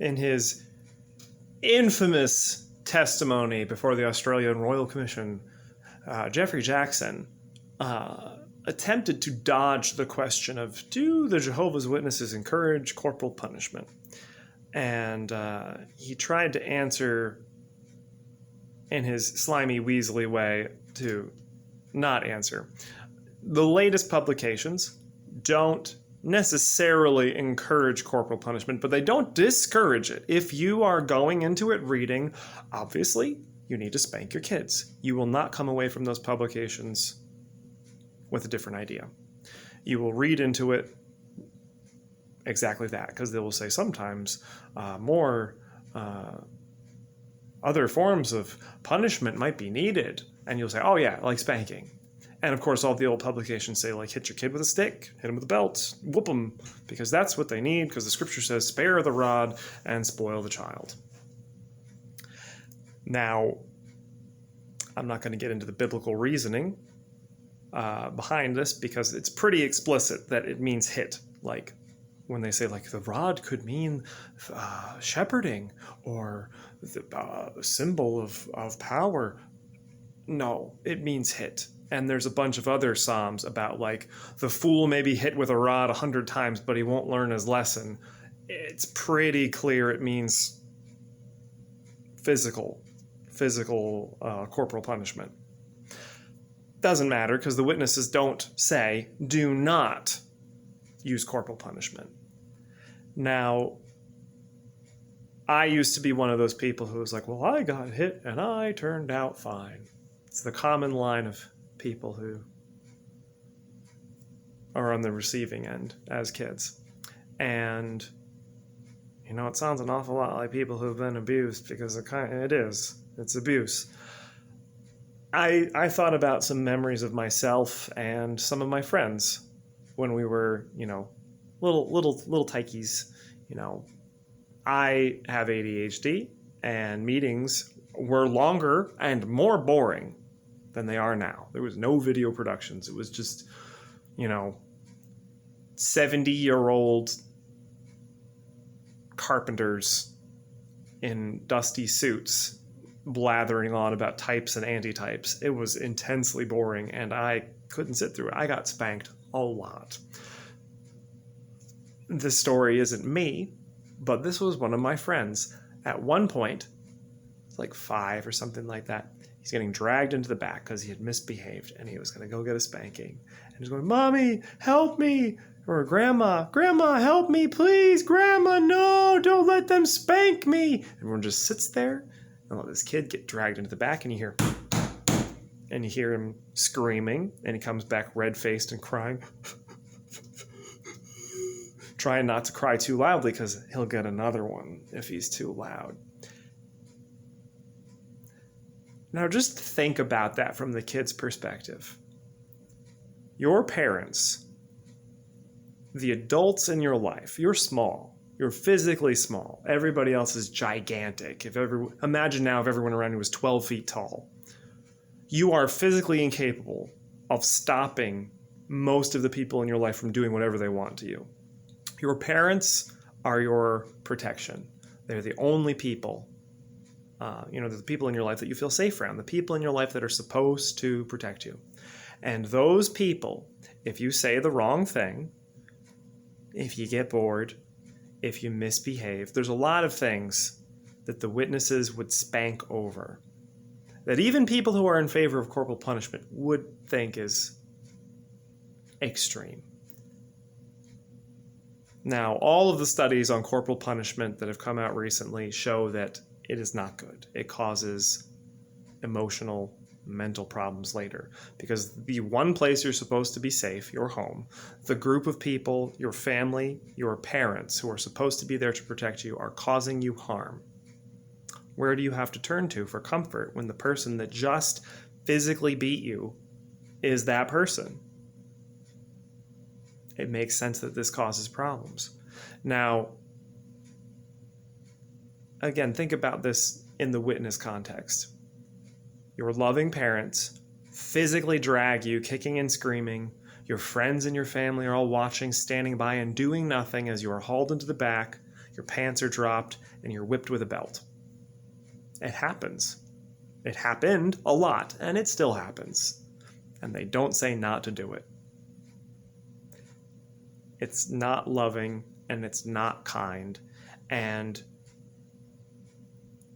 in his infamous testimony before the Australian Royal Commission, Jeffrey Jackson attempted to dodge the question of, do the Jehovah's Witnesses encourage corporal punishment? And he tried to answer in his slimy, weaselly way to not answer. The latest publications don't necessarily encourage corporal punishment, but they don't discourage it. If you are going into it reading, obviously, you need to spank your kids. You will not come away from those publications with a different idea. You will read into it exactly that, because they will say sometimes more other forms of punishment might be needed. And you'll say, oh yeah, like spanking. And of course, all the old publications say, like, hit your kid with a stick, hit him with a belt, whoop them, because that's what they need, because the scripture says, spare the rod and spoil the child. Now, I'm not going to get into the biblical reasoning behind this, because it's pretty explicit that it means hit. Like, when they say, like, the rod could mean shepherding, or the symbol of power. No, it means hit. And there's a bunch of other psalms about, like, the fool may be hit with a rod 100 times, but he won't learn his lesson. It's pretty clear it means physical corporal punishment. Doesn't matter, because the witnesses don't say, do not use corporal punishment. Now, I used to be one of those people who was like, well, I got hit and I turned out fine. It's the common line of people who are on the receiving end as kids. And, you know, it sounds an awful lot like people who've been abused, because it's abuse. I thought about some memories of myself and some of my friends when we were, you know, little tykees. You know, I have ADHD, and meetings were longer and more boring than they are now. There was no video productions. It was just, you know, 70-year-old carpenters in dusty suits blathering on about types and anti-types. It was intensely boring, and I couldn't sit through it. I got spanked a lot. This story isn't me, but this was one of my friends. At one point, it's like 5 or something like that, he's getting dragged into the back because he had misbehaved, and he was going to go get a spanking. And he's going, Mommy, help me! Or Grandma, help me, please! Grandma, no! Don't let them spank me! And everyone just sits there and let this kid get dragged into the back, and you hear him screaming, and he comes back red-faced and crying. Trying not to cry too loudly, because he'll get another one if he's too loud. Now just think about that from the kid's perspective. Your parents, the adults in your life, you're small. You're physically small. Everybody else is gigantic. Imagine now if everyone around you was 12 feet tall. You are physically incapable of stopping most of the people in your life from doing whatever they want to you. Your parents are your protection. They're the only people, they're the people in your life that you feel safe around, the people in your life that are supposed to protect you. And those people, if you say the wrong thing, if you get bored, if you misbehave, there's a lot of things that the witnesses would spank over, that even people who are in favor of corporal punishment would think is extreme. Now, all of the studies on corporal punishment that have come out recently show that it is not good. It causes emotional, mental problems later, because the one place you're supposed to be safe, your home, the group of people, your family, your parents who are supposed to be there to protect you are causing you harm. Where do you have to turn to for comfort when the person that just physically beat you is that person? It makes sense that this causes problems. Now, again, think about this in the witness context. Your loving parents physically drag you, kicking and screaming. Your friends and your family are all watching, standing by, and doing nothing as you are hauled into the back. your pants are dropped, and you're whipped with a belt. It happens. It happened a lot, and it still happens. And they don't say not to do it. It's not loving, and it's not kind. And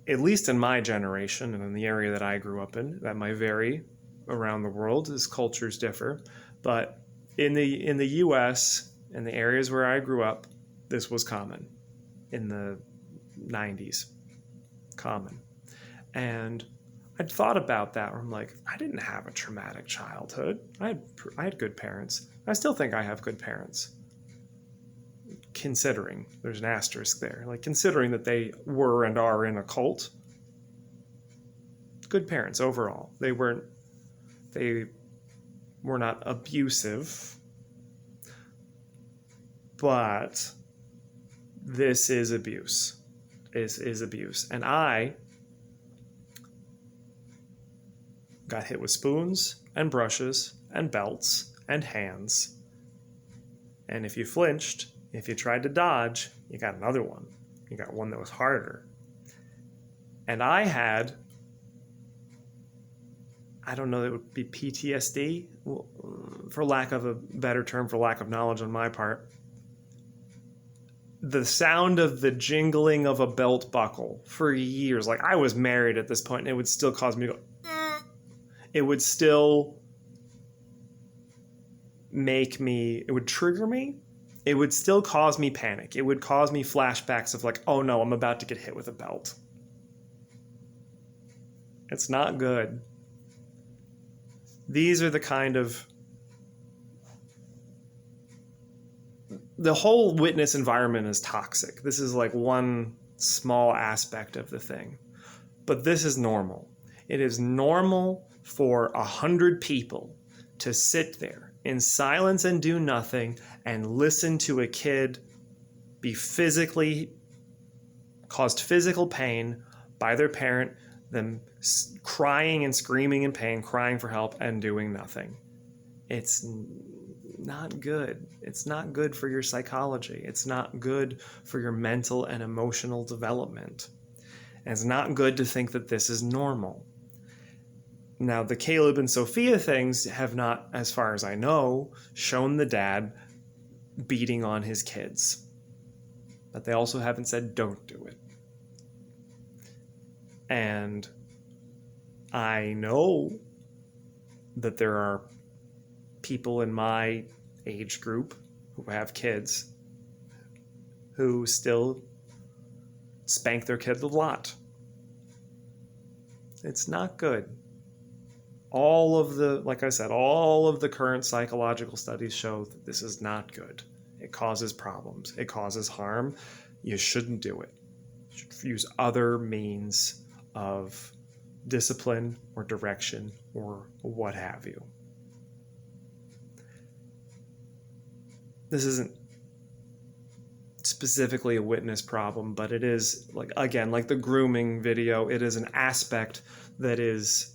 at least in my generation and in the area that I grew up in, that might vary around the world as cultures differ, but in the US, in the areas where I grew up, this was common. In the 90s, common. And I'd thought about that where I'm like, I didn't have a traumatic childhood. I had good parents. I still think I have good parents. Considering, there's an asterisk there, like considering that they were and are in a cult. Good parents overall. They were not abusive, but this is abuse. This is abuse. And I got hit with spoons and brushes and belts and hands. And if you flinched, if you tried to dodge, you got another one. You got one that was harder. And I had, I don't know, that would be PTSD, for lack of a better term, for lack of knowledge on my part. The sound of the jingling of a belt buckle for years. Like, I was married at this point, and it would still cause me to go, it would still make me, it would trigger me. It would still cause me panic. It would cause me flashbacks of like, oh no, I'm about to get hit with a belt. It's not good. These are the kind of, the whole witness environment is toxic. This is like one small aspect of the thing. But this is normal. It is normal for 100 people to sit there in silence and do nothing and listen to a kid be caused physical pain by their parent, them crying and screaming in pain, crying for help, and doing nothing. It's not good. It's not good for your psychology. It's not good for your mental and emotional development. And it's not good to think that this is normal. Now, the Caleb and Sophia things have not, as far as I know, shown the dad beating on his kids. But they also haven't said don't do it. And I know that there are people in my age group who have kids who still spank their kids a lot. It's not good. Like I said, all of the current psychological studies show that this is not good. It causes problems. It causes harm. You shouldn't do it. You should use other means of discipline or direction or what have you. This isn't specifically a witness problem, but it is, like the grooming video, it is an aspect that is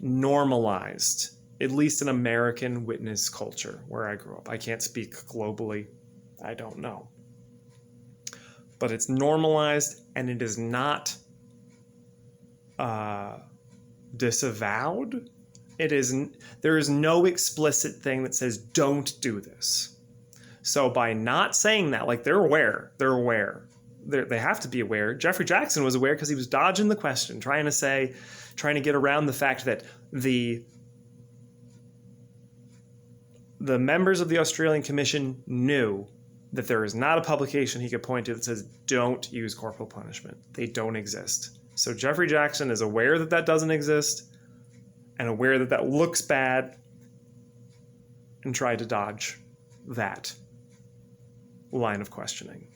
normalized, at least in American witness culture where I grew up. I can't speak globally. I don't know. But it's normalized, and it is not disavowed. There is no explicit thing that says don't do this. So by not saying that, like, they're aware. They have to be aware. Jeffrey Jackson was aware because he was dodging the question, trying to get around the fact that the members of the Australian Commission knew that there is not a publication he could point to that says don't use corporal punishment. They don't exist. So Jeffrey Jackson is aware that that doesn't exist and aware that that looks bad and tried to dodge that line of questioning.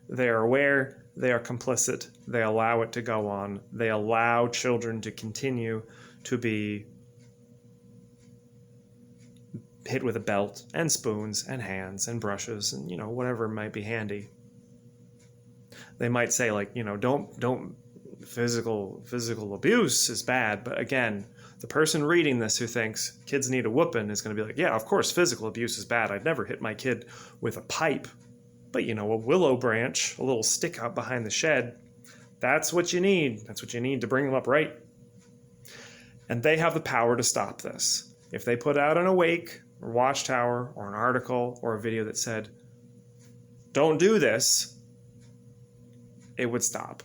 They are aware, they are complicit, they allow it to go on, they allow children to continue to be hit with a belt and spoons and hands and brushes and, whatever might be handy. They might say, like, don't physical abuse is bad, but again, the person reading this who thinks kids need a whooping is going to be like, yeah, of course physical abuse is bad. I'd never hit my kid with a pipe. But a willow branch, a little stick out behind the shed, that's what you need. That's what you need to bring them up right. And they have the power to stop this. If they put out an awake or watchtower or an article or a video that said, don't do this, it would stop.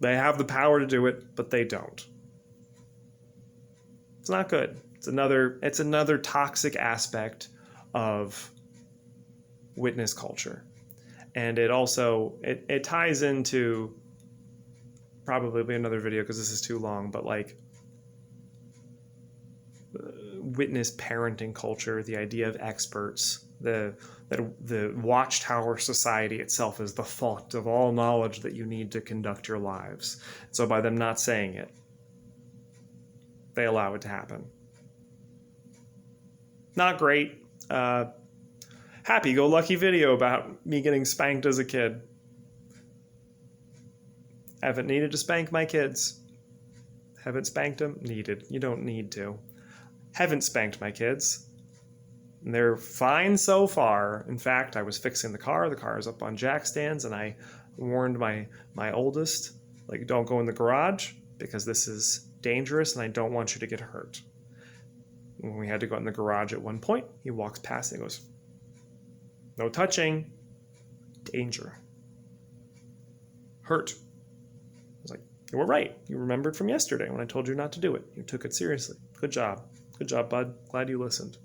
They have the power to do it, but they don't. It's not good. It's another toxic aspect of witness culture. And it also, it ties into, probably be another video because this is too long, but like witness parenting culture, the idea of experts, the watchtower society itself is the font of all knowledge that you need to conduct your lives. So by them not saying it, they allow it to happen. Not great. Happy-go-lucky video about me getting spanked as a kid. Haven't needed to spank my kids. Haven't spanked them? Needed. You don't need to. Haven't spanked my kids. They're fine so far. In fact, I was fixing the car. The car is up on jack stands, and I warned my oldest, like, don't go in the garage because this is dangerous and I don't want you to get hurt. When we had to go in the garage at one point, he walks past and goes, no touching, danger, hurt. I was like, you were right. You remembered from yesterday when I told you not to do it. You took it seriously. Good job. Good job, bud. Glad you listened.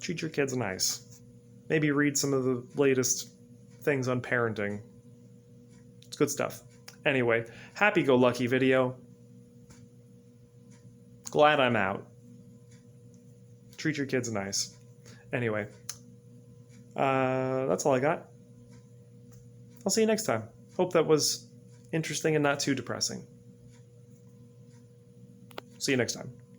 Treat your kids nice. Maybe read some of the latest things on parenting. It's good stuff. Anyway, happy-go-lucky video. Glad I'm out. Treat your kids nice. Anyway, that's all I got. I'll see you next time. Hope that was interesting and not too depressing. See you next time.